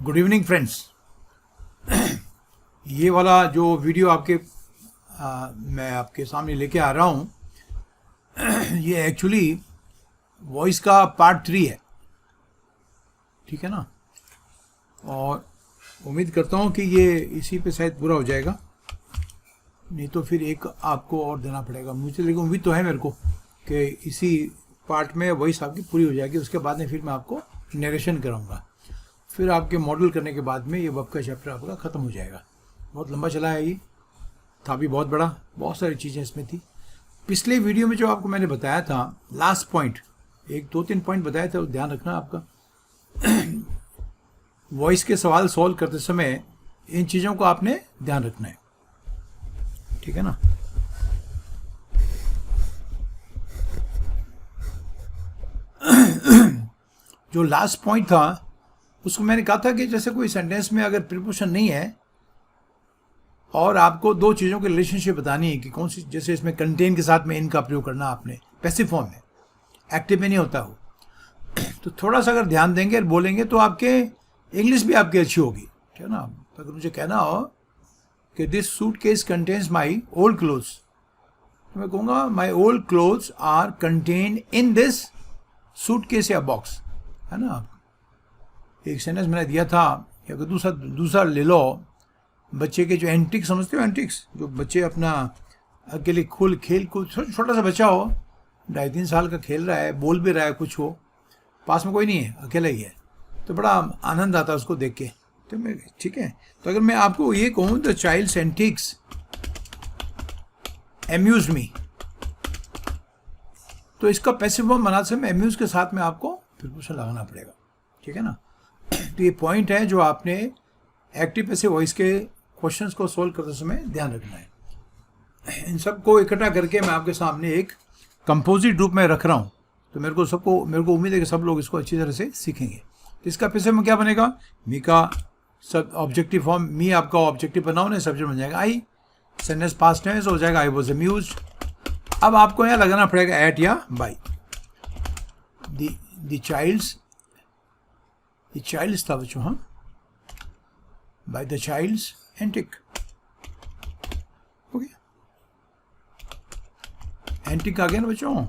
Good evening friends. ये वाला जो वीडियो मैं आपके सामने लेके आ रहा हूँ ये एक्चुअली वॉइस का पार्ट 3 है, ठीक है ना। और उम्मीद करता हूँ कि ये इसी पे शायद पूरा हो जाएगा, नहीं तो फिर एक आपको और देना पड़ेगा मुझे, लेकिन उम्मीद तो है मेरे को कि इसी पार्ट में वॉइस आपकी पूरी हो जाएगी। उसके बाद में फिर मैं आपको नरेशन कराऊंगा, फिर आपके मॉडल करने के बाद में ये वेब का चैप्टर आपका ख़त्म हो जाएगा। बहुत लंबा चला है, ये था भी बहुत बड़ा, बहुत सारी चीज़ें इसमें थी। पिछले वीडियो में जो आपको मैंने बताया था, लास्ट पॉइंट, एक 2-3 पॉइंट बताया था, ध्यान रखना आपका। वॉइस के सवाल सॉल्व करते समय इन चीज़ों को आपने ध्यान रखना है, ठीक है ना। जो लास्ट पॉइंट था उसको मैंने कहा था कि जैसे कोई सेंटेंस में अगर प्रीपोजिशन नहीं है और आपको दो चीज़ों की रिलेशनशिप बतानी है कि कौन सी, जैसे इसमें कंटेन के साथ में इनका प्रयोग करना आपने, पैसिव फॉर्म में, एक्टिव में नहीं होता वो, तो थोड़ा सा अगर ध्यान देंगे और बोलेंगे तो आपके इंग्लिश भी आपकी अच्छी होगी, ठीक है ना। अगर मुझे कहना हो कि this suitcase contains my old clothes, तो मैं कहूँगा my old clothes are contain in this suitcase या बॉक्स, है ना। एक सेंटेंस मैंने दिया था, या दूसरा ले लो, बच्चे के जो एंटिक्स समझते हो, एंटिक्स जो बच्चे अपना अकेले खेल कूद, छोटा सा बच्चा हो, 2.5-3 साल का, खेल रहा है, बोल भी रहा है, कुछ हो, पास में कोई नहीं है, अकेला ही है, तो बड़ा आनंद आता है उसको देख के। तो मैं, ठीक है, तो अगर मैं आपको ये कहूँ द चाइल्ड्स एंटिक्स अम्यूज मी, तो इसका पैसिव फॉर्म बनाते समय अम्यूज के साथ में आपको प्रीपोजिशन लगाना पड़ेगा, ठीक है ना। तो ये पॉइंट है जो आपने एक्टिव पैसिव वॉइस के क्वेश्चंस को सोल्व करते समय ध्यान रखना है। इन सबको इकट्ठा करके मैं आपके सामने एक कंपोजिट रूप में रख रहा हूँ, तो मेरे को उम्मीद है कि सब लोग इसको अच्छी तरह से सीखेंगे। तो इसका पैसिव में क्या बनेगा, मी का सब ऑब्जेक्टिव फॉर्म, मी आपका ऑब्जेक्टिव बनाओ ना, सब्जेक्ट बन जाएगा आई, सेंटेंस पास्ट टेंस हो जाएगा आई वाज अम्यूज्ड। अब आपको यहाँ लगाना पड़ेगा एट या बाई। द चाइल्ड्स था बच्चों, हाँ, by the childs antic, okay. Antic आ गया ना बच्चों,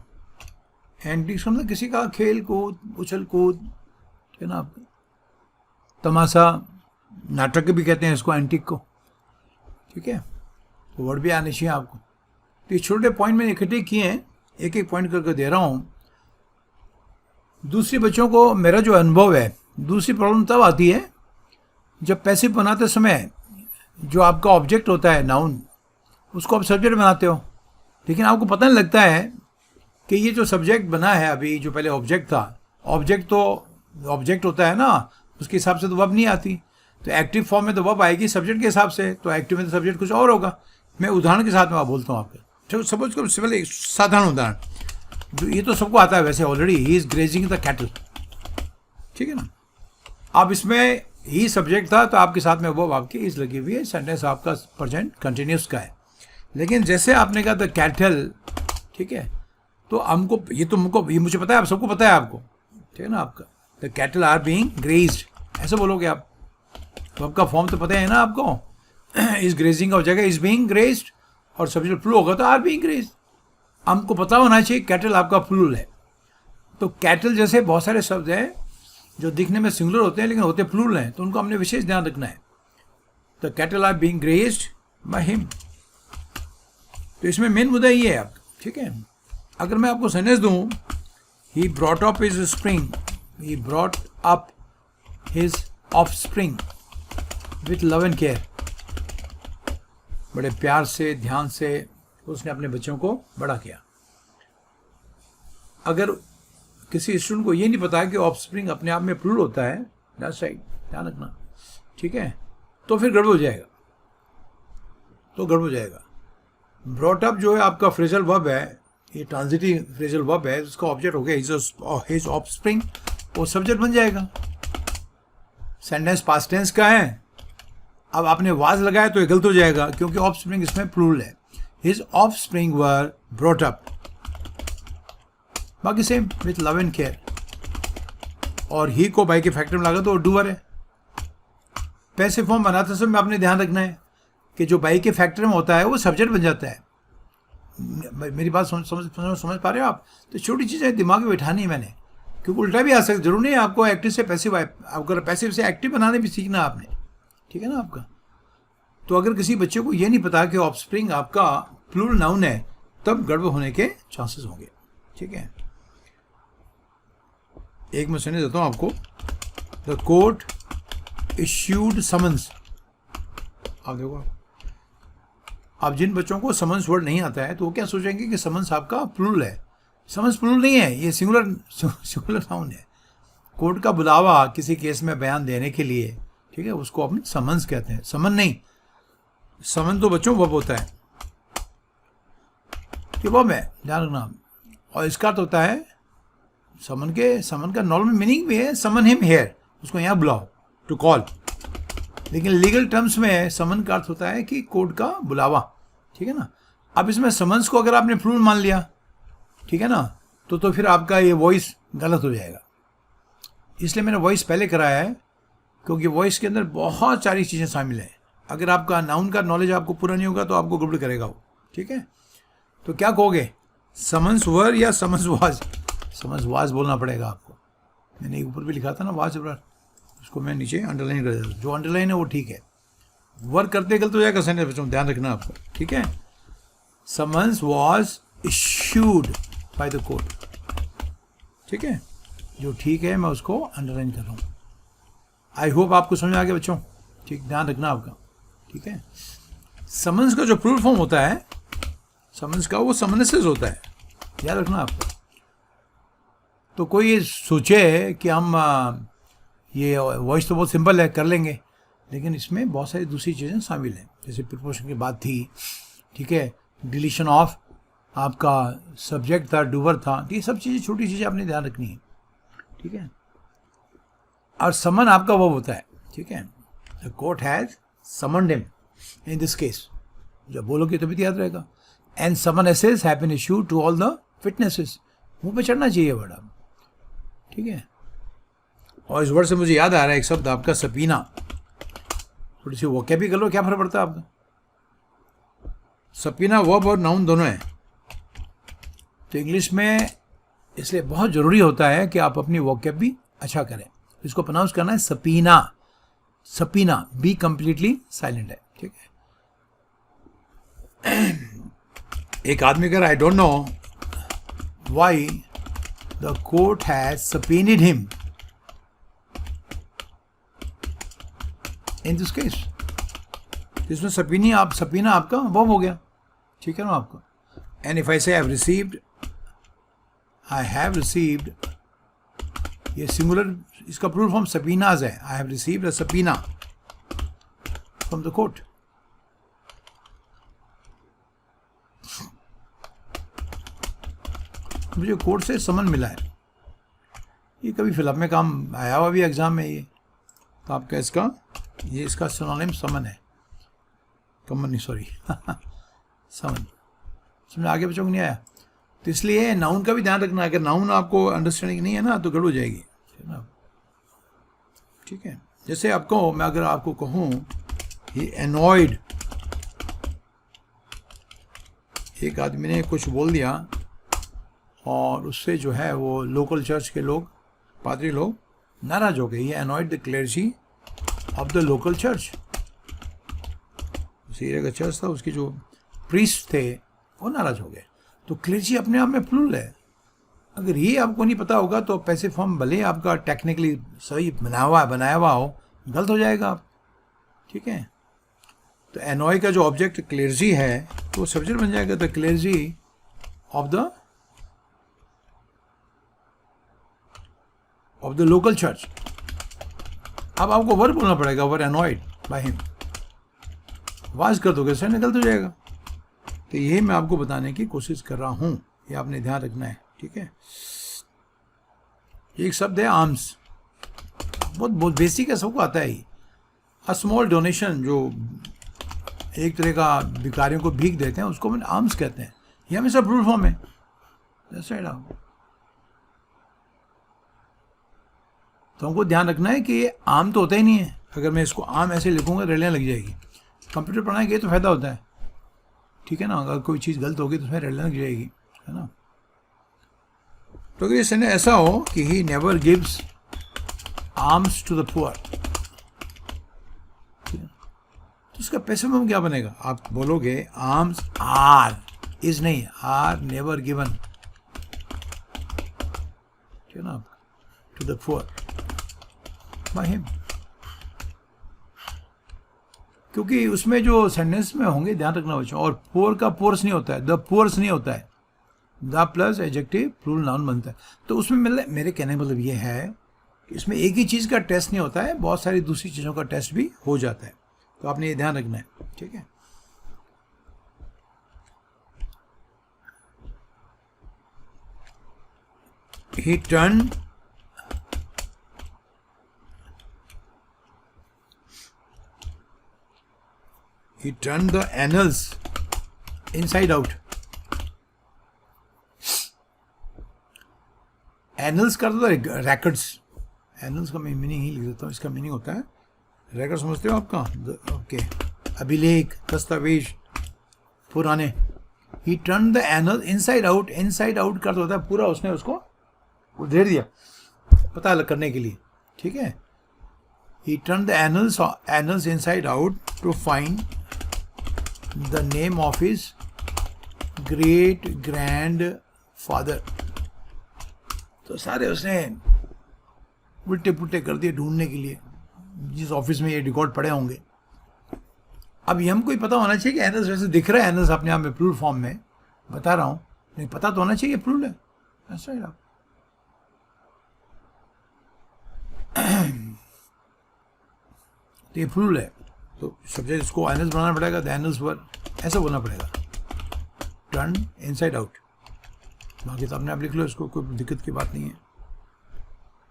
एंटिक मतलब किसी का खेल कूद, उछल कूद, है ना, तमाशा, नाटक भी कहते हैं इसको, एंटिक को, ठीक है। तो वर्ड भी आने चाहिए आपको। तो ये छोटे पॉइंट मैंने इकट्ठे किए हैं, एक एक पॉइंट करके दे रहा हूँ। दूसरे बच्चों को मेरा जो अनुभव है, दूसरी प्रॉब्लम तब आती है जब पैसिव बनाते समय जो आपका ऑब्जेक्ट होता है, नाउन, उसको आप सब्जेक्ट बनाते हो, लेकिन आपको पता नहीं लगता है कि ये जो सब्जेक्ट बना है अभी, जो पहले ऑब्जेक्ट था, ऑब्जेक्ट तो ऑब्जेक्ट होता है ना, उसके हिसाब से तो वर्ब नहीं आती। तो एक्टिव फॉर्म में तो वर्ब आएगी सब्जेक्ट के हिसाब से, तो एक्टिव में तो सब्जेक्ट कुछ और होगा। मैं उदाहरण के साथ में बोलता हूँ आपको, तो सपोज करो सिंपल एक साधारण उदाहरण, जो ये तो सबको आता है वैसे already, he is grazing the cattle, ठीक है ना। अब इसमें ही सब्जेक्ट था, तो आपके साथ में वो आपकी इज लगी हुई है, सेंटेंस आपका प्रेजेंट कंटिन्यूस का है। लेकिन जैसे आपने कहा द कैटल, ठीक है, तो हमको ये मुझे पता है, आप सबको पता है आपको, ठीक है ना। आपका the cattle are being grazed, ऐसे बोलोगे आप, तो आपका फॉर्म तो पता है ना आपको, इज ग्रेजिंग का हो जाएगा इज बीइंग ग्रेज्ड, और सब्जेक्ट फ्लू होगा तो आर बीइंग ग्रेज्ड। हमको पता होना चाहिए कैटल आपका प्लूरल है। तो कैटल जैसे बहुत सारे शब्द हैं जो दिखने में सिंगुलर होते हैं लेकिन होते प्लूरल हैं, तो उनको हमने विशेष ध्यान रखना है। The cattle are being grazed by him, तो इसमें मेन मुद्दा ये है आपका, ठीक है। अगर मैं आपको सेंटेंस दूं, he brought up his spring, he brought up his offspring with love and care, बड़े प्यार से, ध्यान से उसने अपने बच्चों को बड़ा किया। अगर किसी स्टूडेंट को ये नहीं पता है कि ऑफस्प्रिंग अपने आप में प्लूरल होता है, दैट्स राइट, ध्यान रखना, ठीक है, तो फिर गड़बड़ हो जाएगा, ब्रॉट अप जो है आपका फ्रेजल वर्ब है, ये ट्रांजिटिव फ्रेजल वर्ब है, उसका ऑब्जेक्ट हो गया हिज ऑफस्प्रिंग, वो सब्जेक्ट बन जाएगा। सेंटेंस पास्ट टेंस का है, अब आपने वाज लगाया तो ये गलत हो जाएगा, क्योंकि ऑफस्प्रिंग इसमें प्लूरल है। His offspring were brought up, बाकी same, with love and care. और ही को बाई के फैक्टर में लगा तो डूअर है, पैसिव फॉर्म बनाते समय आपने ध्यान रखना है कि जो बाई के फैक्टर में होता है वो सब्जेक्ट बन जाता है। मेरी बात समझ पा रहे हो आप? तो छोटी चीज़ें दिमाग में बैठानी है मैंने, क्योंकि उल्टा भी आ सकता, जरूर नहीं है आपको एक्टिव से पैसिव, अगर पैसिव से एक्टिव बनाने भी सीखना आपने, ठीक है ना आपका। तो अगर किसी बच्चे को ये नहीं पता कि ऑफस्प्रिंग आपका प्लूरल नाउन है, तब गड़बड़ होने के चांसेस होंगे, ठीक है। एक मैं सुनने देता हूँ आपको। The court issued summons. आप देखो, अब जिन बच्चों को समन्स वर्ड नहीं आता है तो वो क्या सोचेंगे कि समन्स आपका प्लूरल है। समन्स प्लूरल नहीं है, ये सिंगुलर नाउन है। कोर्ट का बुलावा किसी केस में बयान देने के लिए, ठीक है, उसको अपने समन्स कहते हैं, समन नहीं। समन तो बच्चों वर्ब होता है, कि वर्ब है, ध्यान रखना। और इसका अर्थ होता है समन का नॉर्मल मीनिंग भी है समन हिम हियर, उसको यहाँ बुलाओ, टू कॉल। लेकिन लीगल टर्म्स में समन का अर्थ होता है कि कोर्ट का बुलावा, ठीक है ना। अब इसमें समन्स को अगर आपने प्लूरल मान लिया, ठीक है ना, तो फिर आपका ये वॉइस गलत हो जाएगा। इसलिए मैंने वॉइस पहले कराया है, क्योंकि वॉइस के अंदर बहुत सारी चीज़ें शामिल हैं। अगर आपका नाउन का नॉलेज आपको पूरा नहीं होगा तो आपको गड़बड़ करेगा वो, ठीक है। तो क्या कहोगे, समन्स वर या समन्स वाज? समन्स वाज बोलना पड़ेगा आपको। मैंने ऊपर भी लिखा था ना वाज वर, उसको मैं नीचे अंडरलाइन कर देता हूँ। जो अंडरलाइन है वो ठीक है, वर्क करते गलत हो जाएगा सेंटेंस बच्चों, ध्यान रखना आपको, ठीक है। Summons was issued by the court, ठीक है। जो ठीक है मैं उसको अंडरलाइन कर रहा हूँ। आई होप आपको समझ आ गया बच्चों, ठीक, ध्यान रखना आपका, ठीक है। समन्स का जो प्लूरल फॉर्म होता है, समन्स का वो समनेसेस होता है, याद रखना आपको। तो कोई ये सोचे कि हम ये वॉइस तो बहुत सिंपल है, कर लेंगे, लेकिन इसमें बहुत सारी दूसरी चीज़ें शामिल हैं, जैसे प्रीपोजिशन की बात थी, ठीक है, डिलीशन ऑफ आपका सब्जेक्ट था, डूवर था, ये सब चीज़ें, छोटी चीज़ें आपने ध्यान रखनी है, ठीक है। और समन आपका वो होता है, ठीक है। The court has summoned him in this case, जब बोलोगे तभी याद रहेगा। And summonses have been issued to all the witnesses. मुंह पे चढ़ना चाहिए वर्ड आप, ठीक है। और इस वर्ड से मुझे याद आ रहा है एक शब्द आपका सपीना। थोड़ी सी वोकैब कर लो, क्या फर्क पड़ता है आपका। सपीना वर्ब और नाउन दोनों है। तो इंग्लिश में इसलिए बहुत ज़रूरी होता है कि आप अपनी वोकैब भी अच्छा करें। इसको प्रोनाउंस करना है subpoena, subpoena, B completely silent है, ठीक है। एक आदमी कह रहा, I don't know why the court has subpoenaed him in this case. इसमें सपीना आपका वर्ब हो गया, ठीक है ना आपका। And if I say I have received, ये सिंगुलर, इसका प्लूरल फॉर्म सपीनाज है। I have received a subpoena from the court. मुझे कोर्ट से समन मिला है, ये कभी फिलहाल में काम आया हुआ भी एग्जाम में ये, तो आपका इसका सिनोनिम समन है, कमन नहीं, सॉरी समन। समझ आगे बच्चों को नहीं आया? तो इसलिए नाउन का भी ध्यान रखना। अगर नाउन आपको अंडरस्टैंडिंग नहीं है ना तो गड़बड़ हो जाएगी, ठीक है। जैसे आपको मैं अगर आपको कहूँ ही एनॉयड, एक आदमी ने कुछ बोल दिया और उससे जो है वो लोकल चर्च के लोग, पादरी लोग नाराज हो गए। ये annoyed the clergy of the local church. उस एरिया का चर्च था, उसके जो प्रीस्ट थे वो नाराज हो गए। तो क्लेर्जी अपने आप में प्लूरल है। अगर ये आपको नहीं पता होगा तो पैसिव फॉर्म भले आपका टेक्निकली सही बनाया हुआ हो, गलत हो जाएगा आप, ठीक है। तो एनॉय का जो ऑब्जेक्ट क्लेर्जी है तो सब्जेक्ट बन जाएगा the clergy of the local church. अब आपको वर्ब बोलना पड़ेगा, were annoyed by him. Was कर दोगे सर गलत हो जाएगा। तो यही मैं आपको बताने की कोशिश कर रहा हूँ, ये आपने ध्यान रखना है, ठीक है। एक शब्द है आर्म्स, बहुत बेसिक है, सबको आता है ही। अ स्मॉल डोनेशन, जो एक तरह का भिखारियों को भीख देते हैं उसको मैंने आर्म्स कहते हैं। ये हमेशा प्लूरल फॉर्म है। तो हमको ध्यान रखना है कि ये आम तो होता ही नहीं है, अगर मैं इसको आम ऐसे लिखूंगा रेलियाँ लग जाएगी। कंप्यूटर पढ़ाने के तो फ़ायदा होता है, ठीक है ना। अगर कोई चीज़ गलत होगी तो उसमें रेलियाँ लग जाएगी, है ना। तो अगर ये सेंटेंस ऐसा हो कि he never gives arms to the poor, तो उसका पैसिव फॉर्म क्या बनेगा? आप बोलोगे आर्म्स आर, इज नहीं, आर नेवर गिवन, ठीक है ना, to the poor by him. क्योंकि उसमें जो सेंटेंस में होंगे, ध्यान रखना बच्चों, और पुअर का पुअर्स नहीं होता है, द पुअर्स नहीं होता है, the plus adjective plural noun बनता है। तो उसमें मेरे कहने मतलब ये है कि इसमें एक ही चीज़ का टेस्ट नहीं होता है, बहुत सारी दूसरी चीज़ों का टेस्ट भी हो जाता है। तो आपने ये ध्यान रखना है, ठीक है। He turned the annals inside out. Annuls का तो रैकेट्स, एनल्स का मैं मीनिंग ही लिख देता हूँ। इसका मीनिंग होता है रैकेट, समझते हो आपका? ओके, अभिलेख, दस्तावेज, पुराने। ही turn the anal inside out, inside out का तो होता है पूरा, उसने उसको उधेड़ दिया पता अलग करने के लिए, ठीक है। He turn the annals inside out to find the name of his great grandfather. तो सारे उसने उल्टे पुल्टे कर दिए ढूंढने के लिए, जिस ऑफिस में ये रिकॉर्ड पड़े होंगे। अब ये हमको ही पता होना चाहिए कि एनल्स वैसे दिख रहा है, एनल्स अपने आप में प्लूरल फॉर्म में बता रहा हूँ, नहीं पता तो होना चाहिए प्लूरल है, ऐसा ही आप। तो ये प्लूरल है, तो सब्जेक्ट इसको एनल्स बनाना पड़ेगा, द एनल्स वर, ऐसा बोलना पड़ेगा, टर्न इनसाइड आउट। बाकी तो अपने आप लिख लो, इसको कोई दिक्कत की बात नहीं है।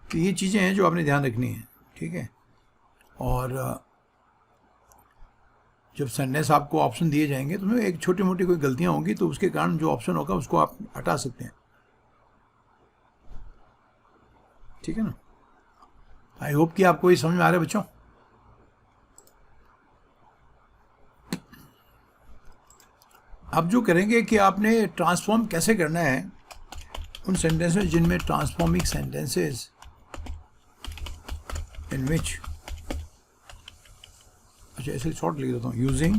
तो ये चीज़ें हैं जो आपने ध्यान रखनी है, ठीक है। और जब सेंटेंस आपको ऑप्शन दिए जाएंगे तो एक छोटी मोटी कोई गलतियां होंगी तो उसके कारण जो ऑप्शन होगा उसको आप हटा सकते हैं, ठीक है ना। आई होप कि आपको ये समझ में आ रहा है बच्चों। अब जो करेंगे कि आपने ट्रांसफॉर्म कैसे करना है उन सेंटेंसेस जिनमें ट्रांसफॉर्मिंग सेंटेंसेस इन विच, अच्छा ऐसे शॉर्ट लिख देता हूँ, यूजिंग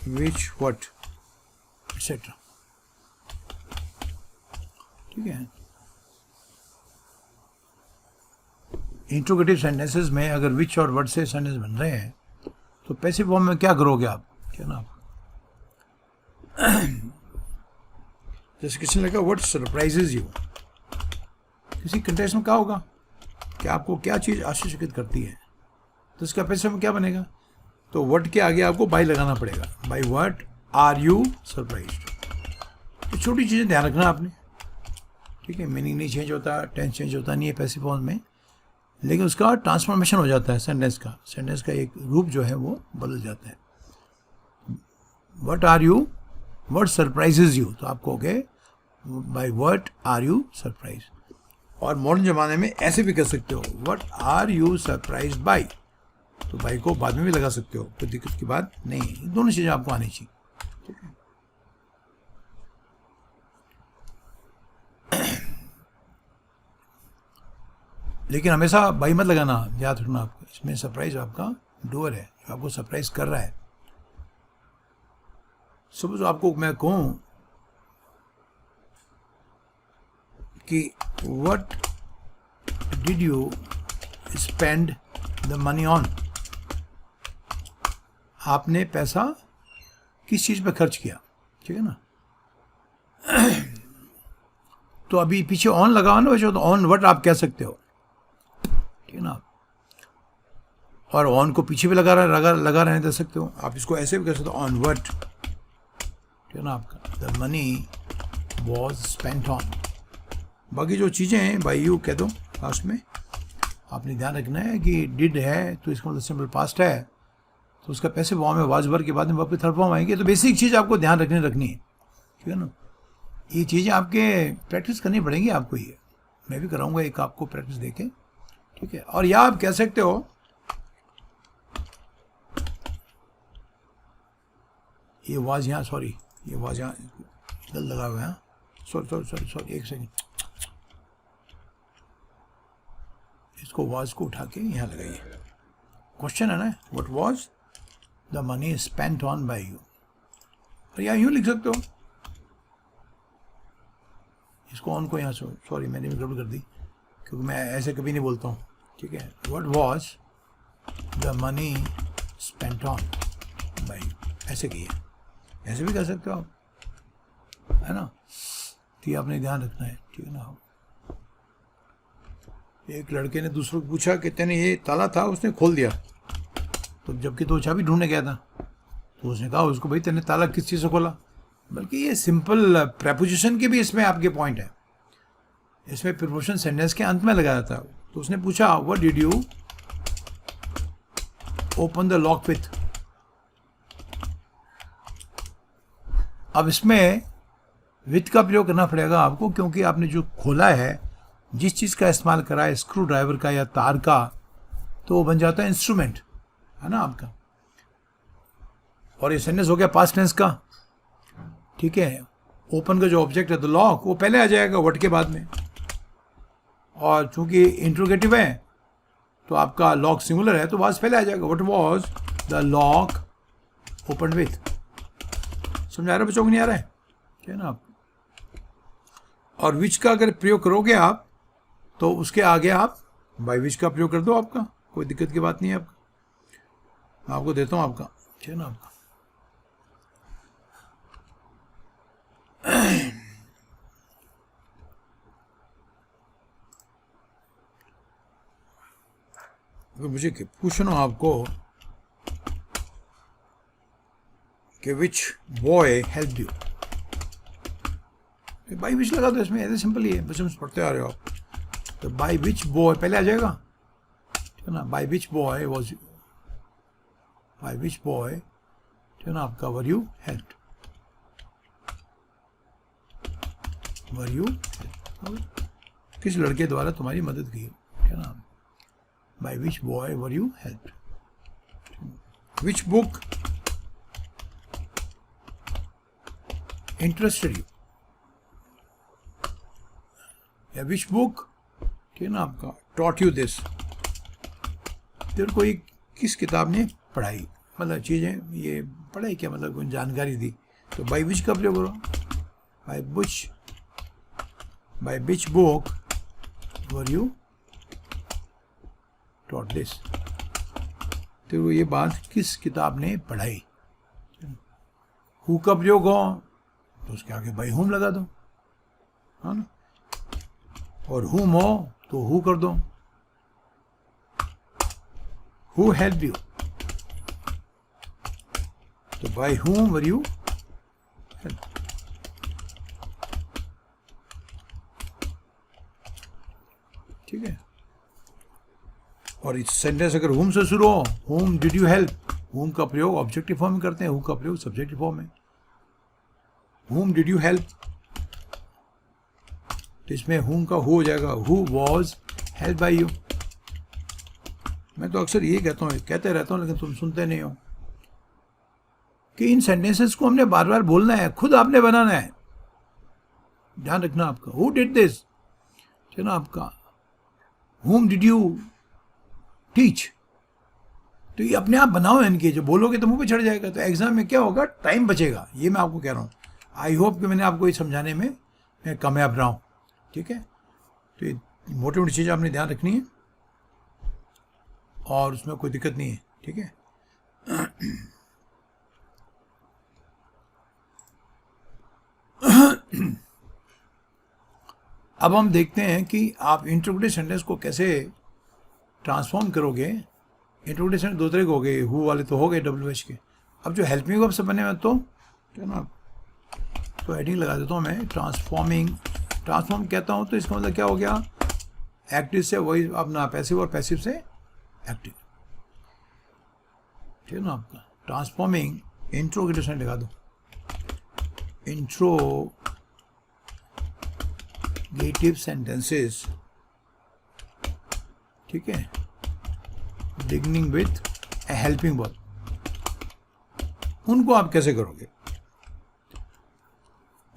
विच व्हाट एक्सेट्रा, ठीक है। इंट्रोगेटिव सेंटेंसेस में अगर विच और व्हाट से सेंटेंस बन रहे हैं तो पैसिव फॉर्म में क्या करोगे आप, क्या ना। जैसे किसी ने कहा व्हाट सरप्राइजेज यू, किसी कंटेक्स्ट में क्या होगा कि आपको क्या चीज़ आश्चर्यचकित करती है, तो इसका पैसिव में क्या बनेगा? तो व्हाट के आगे आपको बाय लगाना पड़ेगा, by what are you surprised. तो छोटी चीज़ें ध्यान रखना आपने, ठीक है। मीनिंग नहीं चेंज होता, टेंस चेंज होता नहीं है पैसिव फॉर्म में, लेकिन उसका ट्रांसफॉर्मेशन हो जाता है, सेंटेंस का एक रूप जो है वो बदल जाता है। What are you, what surprises you, तो आप कहोगे by what are you surprise. और मॉडर्न ज़माने में ऐसे भी कर सकते हो, what are you surprise by, तो बाय को बाद में भी लगा सकते हो, कोई दिक्कत की बात नहीं। दोनों चीज़ें आपको आनी चाहिए, ठीक है। लेकिन हमेशा बाई मत लगाना, याद रखना आपको, इसमें सरप्राइज आपका डूअर है जो आपको सरप्राइज कर रहा है। सपोज आपको मैं कहूं कि what did you spend the money on, आपने पैसा किस चीज़ पे खर्च किया, ठीक है ना। तो अभी पीछे ऑन लगाओ ना बच्चों, तो ऑन व्हाट आप कह सकते हो, ठीक है ना। और ऑन को पीछे भी लगा रहने दे सकते हो आप, इसको ऐसे भी कर सकते हो, ऑन व्हाट, ठीक है ना आपका, the money was spent on. बाकी जो चीज़ें हैं बाई यू कह दो लास्ट में। आपने ध्यान रखना है कि डिड है तो इसका मतलब सिंपल पास्ट है, तो उसका पैसिव फॉर्म है वाज वर के बाद में वापस थर्ड फॉर्म आएंगे। तो बेसिक चीज़ आपको ध्यान रखनी है, ठीक है ना। ये चीज़ें आपके प्रैक्टिस करनी पड़ेंगी आपको, ये मैं भी कराऊंगा एक आपको प्रैक्टिस देके, ठीक है। और या आप कह सकते हो ये वाज यहाँ, सॉरी ये वाज यहाँ गलत लगा हुआ है, सॉरी एक सेकेंड, इसको वाज को उठा के यहाँ लगाइए। क्वेश्चन है ना, what was the money spent on by you, और यहाँ यूँ लिख सकते हो, इसको ऑन को यहाँ, सॉरी मैंने भी गड़बड़ कर दी क्योंकि मैं ऐसे कभी नहीं बोलता हूँ, ठीक है। What was the money spent on by you, ऐसे किए, ऐसे भी कर सकते हो आप, है ना। तो ये आपने ध्यान रखना है, ठीक है ना। एक लड़के ने दूसरों को पूछा कि तेने ये ताला था, उसने खोल दिया, तो जबकि तो चाबी ढूंढने गया था, तो उसने कहा उसको, भाई तेने ताला किस चीज़ से खोला। बल्कि ये सिंपल प्रेपोजिशन के भी इसमें आपके पॉइंट है, इसमें प्रीपोजिशन सेंटेंस के अंत में लगाया था। तो उसने पूछा what did you open the lock with. अब इसमें विथ का प्रयोग करना पड़ेगा आपको, क्योंकि आपने जो खोला है, जिस चीज़ का इस्तेमाल करा है, स्क्रू ड्राइवर का या तार का, तो वो बन जाता है इंस्ट्रूमेंट, है ना आपका। और ये सेंटेंस हो गया पास्ट टेंस का, ठीक है। ओपन का जो ऑब्जेक्ट है द लॉक, वो पहले आ जाएगा व्हाट के बाद में, और चूंकि इंट्रोगेटिव है तो आपका लॉक सिंगुलर है तो वाज पहले आ जाएगा। What was the lock open with. समझ आ रहा है बच्चों को, नहीं आ रहा है, ठीक है ना आप। और विच का अगर प्रयोग करोगे आप तो उसके आगे आप बाय विच का प्रयोग कर दो, आपका कोई दिक्कत की बात नहीं है। आपका आपको देता हूँ आपका, ठीक है ना आपका। अगर मुझे पूछना आपको कि which boy help you, by which लगा दो इसमें, ऐसे सिंपल ही है, बच्चों से पढ़ते आ रहे हो आप। तो बाई विच बॉय पहले आ जाएगा, ठीक है ना। By which boy was, by which boy, ठीक है ना आपका, were you help, were you, किस लड़के द्वारा तुम्हारी मदद की, ठीक है ना। By which boy were you help. Which book interested you, या विच बुक, ठीक है ना आपका, टॉट यू दिस, तेरे को एक किस किताब ने पढ़ाई, मतलब चीज़ें ये पढ़ाई क्या, मतलब कोई जानकारी दी। तो बाई विच का प्रयोग करो, by which book were you taught this, तो ये बात किस किताब ने पढ़ाई। हु का प्रयोग हो तो उसके आगे बाई हुम लगा दो, है ना। और हुम हो तो हु कर दो, हु हेल्प यू, तो by whom were you help. ठीक है। और इस सेंटेंस अगर हुम से शुरू हो, हुम डिड यू हेल्प, हुम का प्रयोग ऑब्जेक्टिव फॉर्म में करते हैं, हु का प्रयोग सब्जेक्टिव फॉर्म में। हुम डिड यू हेल्प, तो इसमें हुम का हु हो जाएगा, who was help by you. मैं तो अक्सर यही कहता हूँ, कहते रहता हूँ, लेकिन तुम सुनते नहीं हो कि इन सेंटेंसेस को हमने बार बार बोलना है, खुद आपने बनाना है, ध्यान रखना आपका। हु डिड दिस, है ना आपका। हुम डिड यू टीच, तो ये अपने आप बनाओ इनके, जो बोलोगे तो मुंह पे चढ़ जाएगा, तो एग्जाम में क्या होगा, टाइम बचेगा, ये मैं आपको कह रहा हूँ। आई होप कि मैंने आपको ये समझाने में मैं कामयाब रहा हूँ, ठीक है। तो ये मोटी मोटी चीज़ें आपने ध्यान रखनी है और उसमें कोई दिक्कत नहीं है, ठीक है। अब हम देखते हैं कि आप इंटरोगेटिव सेंटेंस को कैसे ट्रांसफॉर्म करोगे। इंटरोगेटिव सेंटेंस दो तरह के हो गए, हु वाले तो हो गए WH के। अब जो हेल्पिंग वर्ब से बने हुए तो क्या ना, तो हेडिंग लगा देता हूँ मैं, ट्रांसफॉर्म कहता हूँ तो इसका मतलब क्या हो गया, एक्टिव से वही अपना पैसिव और पैसिव से एक्टिव, ठीक है ना आपका। ट्रांसफॉर्मिंग इंट्रोगेटिव सेंटेंस लगा दो, इंट्रोगेटिव सेंटेंसेस, ठीक है, beginning with A helping verb. उनको आप कैसे करोगे,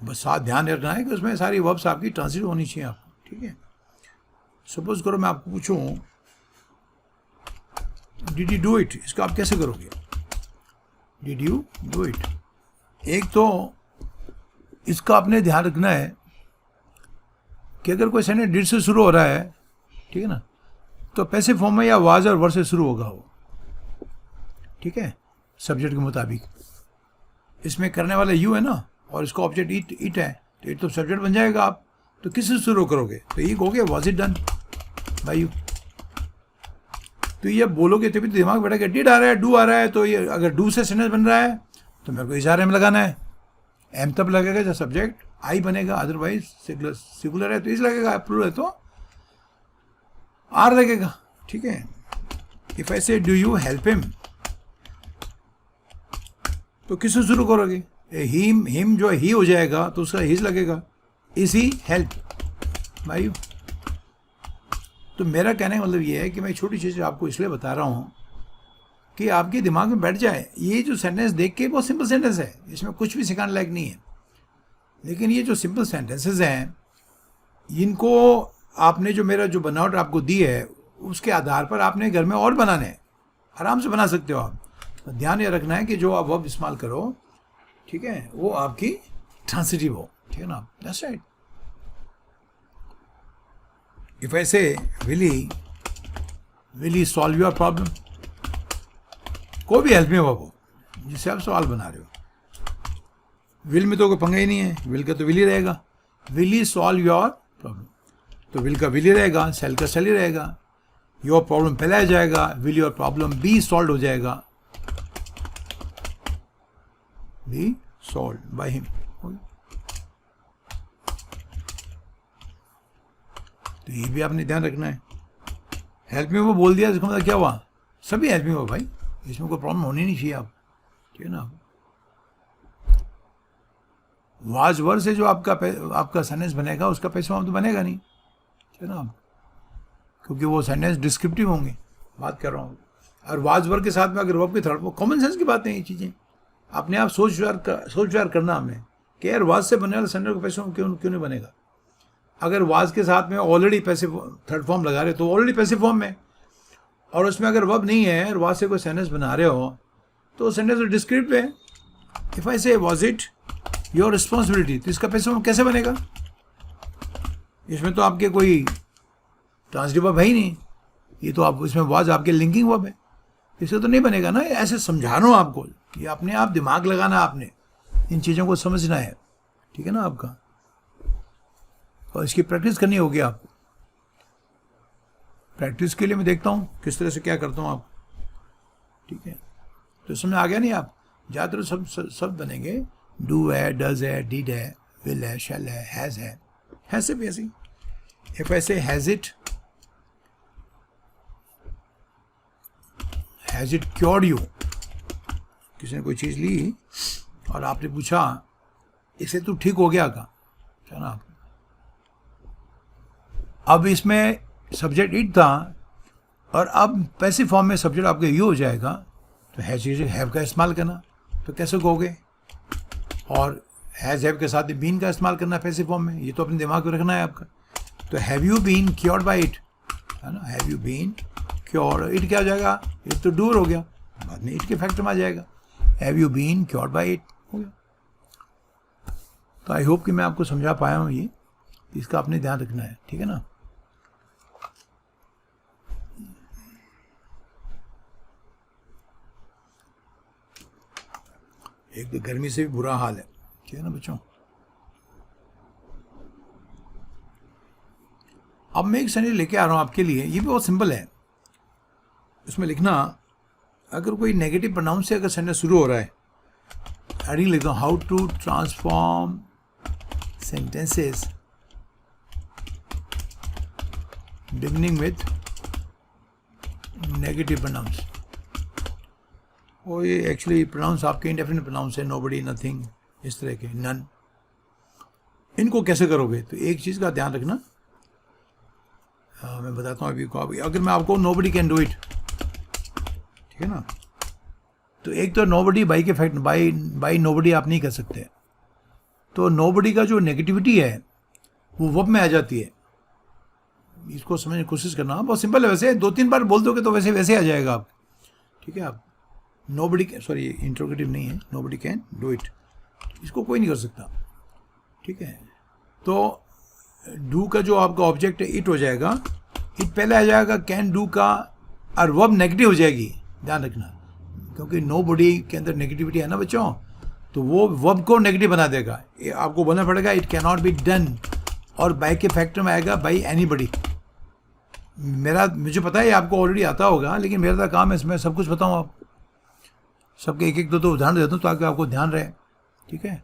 बस साथ ध्यान रखना है कि उसमें सारी वर्ब्स आपकी ट्रांसलेट होनी चाहिए आपको, ठीक है। सपोज करो मैं आपको पूछूं डिड यू डू इट, इसका आप कैसे करोगे? Did you do it. एक तो इसका आपने ध्यान रखना है कि अगर कोई सेंटेंस डिड से शुरू हो रहा है, ठीक है ना, तो पैसिव फॉर्म में या वाज और वर से शुरू होगा वो, ठीक है, सब्जेक्ट के मुताबिक। इसमें करने वाला यू है ना, और इसका ऑब्जेक्ट इट है, तो इट तो सब्जेक्ट बन जाएगा। आप तो किससे शुरू करोगे? तो ये कहोगे was it done by you. तो ये बोलोगे तभी तो दिमाग बैठा कि डिड आ रहा है, डू आ रहा है, तो ये अगर डू से सेंटेंस बन रहा है तो मेरे को इशारे में लगाना है। एम तब लगेगा जब सब्जेक्ट आई बनेगा, अदरवाइज सिंगुलर है तो इस लगेगा, प्लूरल है तो आर लगेगा, ठीक है। इफ आई से डू यू हेल्प हिम, तो किससे शुरू करोगे? हिम जो ही हो जाएगा तो उसका हिज लगेगा, is he help by you. तो मेरा कहने का मतलब ये है कि मैं छोटी चीज़ आपको इसलिए बता रहा हूँ कि आपके दिमाग में बैठ जाए। ये जो सेंटेंस देख के बहुत सिंपल सेंटेंस है, इसमें कुछ भी सिखाने लायक नहीं है, लेकिन ये जो सिंपल सेंटेंसेस हैं इनको आपने जो मेरा जो बनावट आपको दी है उसके आधार पर आपने घर में और बनाने हैं, आराम से बना सकते हो आप। तो ध्यान ये रखना है कि जो आप वर्ब इस्तेमाल करो, ठीक है, वो आपकी ट्रांसिटिव हो, ठीक है ना। That's right. इफ आई से will he solve your problem, कोई भी हेल्प में वर्ब हो जिससे आप सवाल बना रहे हो। विल में तो कोई पंगा ही नहीं है, विल का तो विल ही रहेगा। Will he solve your problem, तो विल का विल ही रहेगा, सेल का सेल ही रहेगा। योर प्रॉब्लम पहले आ जाएगा, will your problem be solve हो जाएगा, बी सॉल्व बाय हिम। तो ये भी आपने ध्यान रखना है। हेल्प में वो बोल दिया, इसका मतलब क्या हुआ? सभी हेल्प में हो भाई, इसमें कोई प्रॉब्लम होनी नहीं चाहिए आप, ठीक है ना। वाज वर से जो आपका सेंटेंस बनेगा उसका पैसा तो बनेगा नहीं, ठीक है ना, क्योंकि वो सेंटेंस डिस्क्रिप्टिव होंगे, बात कर रहा हूँ। और वाज वर के साथ में अगर वर्ब के थर्ड, वो कॉमन सेंस की बात है, ये चीज़ें अपने आप सोच विचार करना हमने कि यार वाज से बनने वाला सेंटेंस का पैसा क्यों नहीं बनेगा। अगर वाज के साथ में ऑलरेडी पैसिव थर्ड फॉर्म लगा रहे तो ऑलरेडी पैसिव फॉर्म में, और उसमें अगर वर्ब नहीं है और वाज से कोई सेंटेंस बना रहे हो तो सेंटेंस डिस्क्रिप्टिव है। इफ आई से वाज इट योर रिस्पॉन्सिबिलिटी, तो इसका पैसा कैसे बनेगा? इसमें तो आपके कोई ट्रांसलेटिव वर्ब है ही नहीं, ये तो आप इसमें वाज आपके लिंकिंग वर्ब है, इससे तो नहीं बनेगा ना। ऐसे समझा रहा हूँ आपको, ये अपने आप दिमाग लगाना, आपने इन चीज़ों को समझना है, ठीक है ना आपका, और इसकी प्रैक्टिस करनी होगी आपको। प्रैक्टिस के लिए मैं देखता हूँ किस तरह से क्या करता हूँ आप, ठीक है। तो समझ आ गया नहीं आप? ज़्यादातर सब बनेंगे, डू है, डज है, डिड है, विल है, शैल है, हैज़ से भी ऐसी। इफ ऐसे हैज़ इट क्योर्ड यू, किसी ने कोई चीज़ ली और आपने पूछा इसे तू ठीक हो गया का, है ना। अब इसमें सब्जेक्ट इट था और अब पैसिव फॉर्म में सब्जेक्ट आपका यू हो जाएगा, तो हैव का इस्तेमाल करना, तो कैसे कहोगे? और हैव के साथ बीन का इस्तेमाल करना पैसिव फॉर्म में, ये तो अपने दिमाग में रखना है आपका। तो have you been cured by it, है ना, have you been cured, it क्या हो जाएगा? इट तो डूर हो गया, बाद में इट के फैक्टर में आ जाएगा, have you been cured by it हो गया। तो आई होप कि मैं आपको समझा पाया हूँ, ये इसका आपने ध्यान रखना है, ठीक है ना। एक तो गर्मी से भी बुरा हाल है, ठीक है ना बच्चों। अब मैं एक सेंटेंस लेके आ रहा हूँ आपके लिए, ये भी बहुत सिंपल है। इसमें लिखना, अगर कोई नेगेटिव प्रोनाउन से अगर सेंटेंस शुरू हो रहा है, हेडिंग लिखता हूँ, how to transform sentences beginning with negative pronouns. और ये एक्चुअली प्रोनाउंस आपके इंडेफिनिट प्रोनाउंस है, नोबडी, नथिंग, इस तरह के, नन। इनको कैसे करोगे? तो एक चीज़ का ध्यान रखना, मैं बताता हूँ अभी अगर मैं आपको नोबडी कैन डू इट, ठीक है ना, तो एक तो नोबडी बाई के फैक्ट, बाई नोबडी आप नहीं कर सकते, तो नोबडी का जो नेगेटिविटी है वो वर्ब में आ जाती है। इसको समझने की कोशिश करना, बहुत सिंपल है। वैसे 2-3 बार बोल दोगे तो वैसे वैसे आ जाएगा आप, ठीक है। आप नोबडी, सॉरी इंट्रोगेटिव नहीं है, नोबडी कैन डू इट, इसको कोई नहीं कर सकता, ठीक है। तो डू का जो आपका ऑब्जेक्ट है इट हो जाएगा, इट पहले आ जाएगा कैन डू का, और वर्ब नेगेटिव हो जाएगी, ध्यान रखना, क्योंकि नोबडी के अंदर नेगेटिविटी है ना बच्चों, तो वो वर्ब को नेगेटिव बना देगा। ये आपको बोलना पड़ेगा it can not be done, और बाई के फैक्टर में आएगा बाई एनीबडी। मुझे पता है आपको ऑलरेडी आता होगा, लेकिन मेरा तो काम है इसमें सब कुछ बताऊँ आप सबके एक एक दो उदाहरण देता हूँ ताकि आपको ध्यान रहे, ठीक है।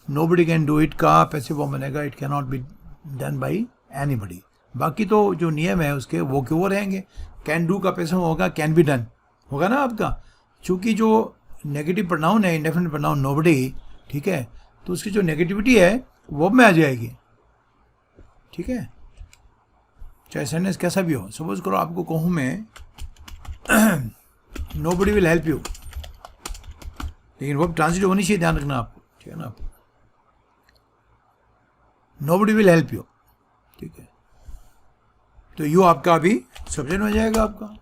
नोबडी कैन डू इट का पैसिव फॉर्म बनेगा it can not be done by anybody. बाकी तो जो नियम है उसके वो क्यों वो रहेंगे। कैन डू का पैसिव होगा कैन बी डन होगा ना आपका, चूँकि जो नेगेटिव प्रोनाउन है, इंडेफिनिट प्रोनाउन नोबडी, ठीक है, तो उसकी जो नेगेटिविटी है वो में आ जाएगी, ठीक है, चाहे सेंटेंस कैसा भी हो। सपोज करो आपको कहूँ मैं नोबडी विल हेल्प यू, लेकिन वो ट्रांसलेट होनी चाहिए, ध्यान रखना आपको, ठीक है ना। नोबडी विल हेल्प यू, ठीक है, तो यू आपका अभी सब्जेक्ट हो जाएगा आपका।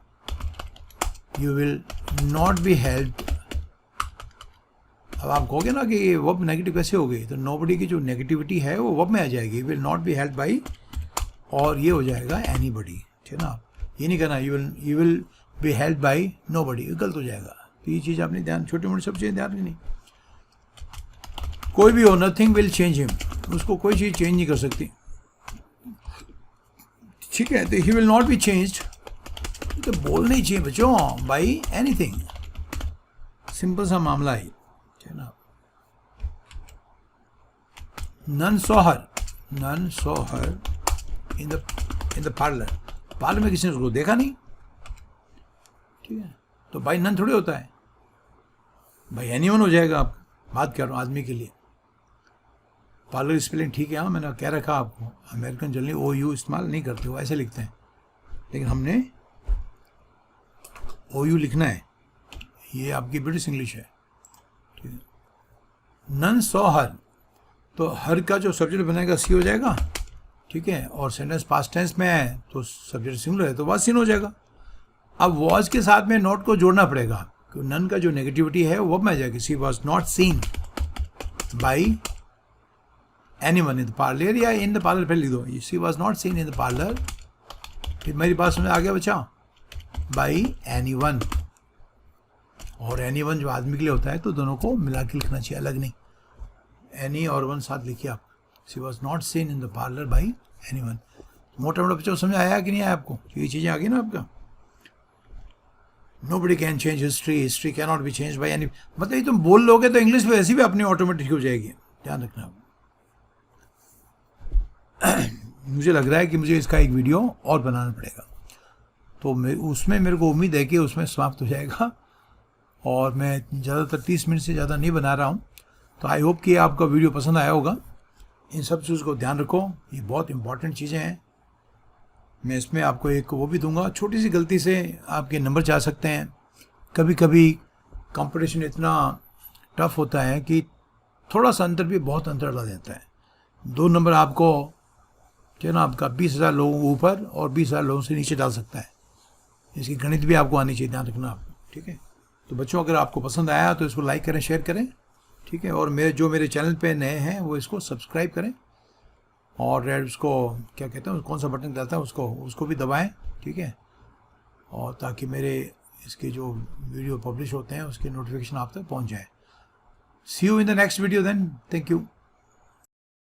You will not be help, अब आप कहोगे ना कि ये वर्ब नेगेटिव कैसे हो गई, तो नोबडी की जो नेगेटिविटी है वो वर्ब में आ जाएगी, will not be help by, और ये हो जाएगा एनीबडी, ठीक है ना। ये नहीं करना you will be help by nobody, गलत हो जाएगा। तो ये चीज़ आपने ध्यान, छोटी मोटी सब चीज़ें ध्यान रखनी। कोई भी हो, नथिंग विल चेंज हिम, उसको कोई चीज़ चेंज नहीं कर सकती, ठीक है। तो he will not be changed, तो बोलना ही चाहिए बच्चों, बाई एनीथिंग, सिंपल सा मामला है, ठीक है ना। None saw her in the parlour, parlour में किसी ने उसको देखा नहीं, ठीक है, तो बाई नन थोड़ी होता है, भाई एनीवन हो जाएगा। आप बात कर रहा हूँ आदमी के लिए, पार्लर स्पेलिंग ठीक है, हाँ मैंने कह रखा आपको, अमेरिकन जनरली ओ यू इस्तेमाल नहीं करते, वो ऐसे लिखते हैं, लेकिन हमने ओ यू लिखना है, ये आपकी ब्रिटिश इंग्लिश है, ठीक है। नन सॉ हर, तो हर का जो सब्जेक्ट बनेगा सी हो जाएगा, ठीक है, और सेंटेंस पास्ट टेंस में है तो सब्जेक्ट सिंगुलर है तो वाज सीन हो जाएगा। अब वॉज के साथ में नॉट को जोड़ना पड़ेगा, क्योंकि नन का जो नेगेटिविटी है वो में आ जाएगी, she was not seen by anyone in the parlour, या इन द पार्लर पे लिख दो, she was not seen in the parlour, फिर मेरी बात समझ आ गया बच्चा, बाई एनीवन, और एनीवन जो आदमी के लिए होता है तो दोनों को मिला के लिखना चाहिए, अलग नहीं, एनी और वन साथ लिखिए आप, she was not seen in the parlour by anyone. मोटा मोटा बच्चों समझ आया कि नहीं आया आपको, ये चीज़ें आ गई ना आपका। Nobody can change history, history cannot be changed by any, मतलब ये तुम बोल लोगे तो इंग्लिश में ऐसी भी अपनी ऑटोमेटिक हो जाएगी, ध्यान रखना। मुझे लग रहा है कि मुझे इसका एक वीडियो और बनाना पड़ेगा, तो उसमें मेरे को उम्मीद है कि उसमें समाप्त हो जाएगा, और मैं ज़्यादातर 30 मिनट से ज़्यादा नहीं बना रहा हूँ। तो आई होप कि आपका वीडियो पसंद आया होगा। इन सब चीज़ को ध्यान रखो, ये बहुत इंपॉर्टेंट चीज़ें हैं। मैं इसमें आपको एक वो भी दूंगा, छोटी सी गलती से आपके नंबर जा सकते हैं। कभी कभी कंपटीशन इतना टफ होता है कि थोड़ा सा अंतर भी बहुत अंतर ला देता है। 2 नंबर आपको जो है ना आपका 20,000 लोगों को ऊपर और 20,000 लोगों से नीचे डाल सकता है। इसकी गणित भी आपको आनी चाहिए, ध्यान रखना आप, ठीक है। तो बच्चों अगर आपको पसंद आया तो इसको लाइक करें, शेयर करें, ठीक है। और मेरे चैनल पे नए हैं वो इसको सब्सक्राइब करें, और रेड उसको क्या कहते हैं, कौन सा बटन रहता है उसको भी दबाएं, ठीक है। और ताकि मेरे इसके जो वीडियो पब्लिश होते हैं उसके नोटिफिकेशन आप तक पहुंच जाए। See you in the next video then, thank you.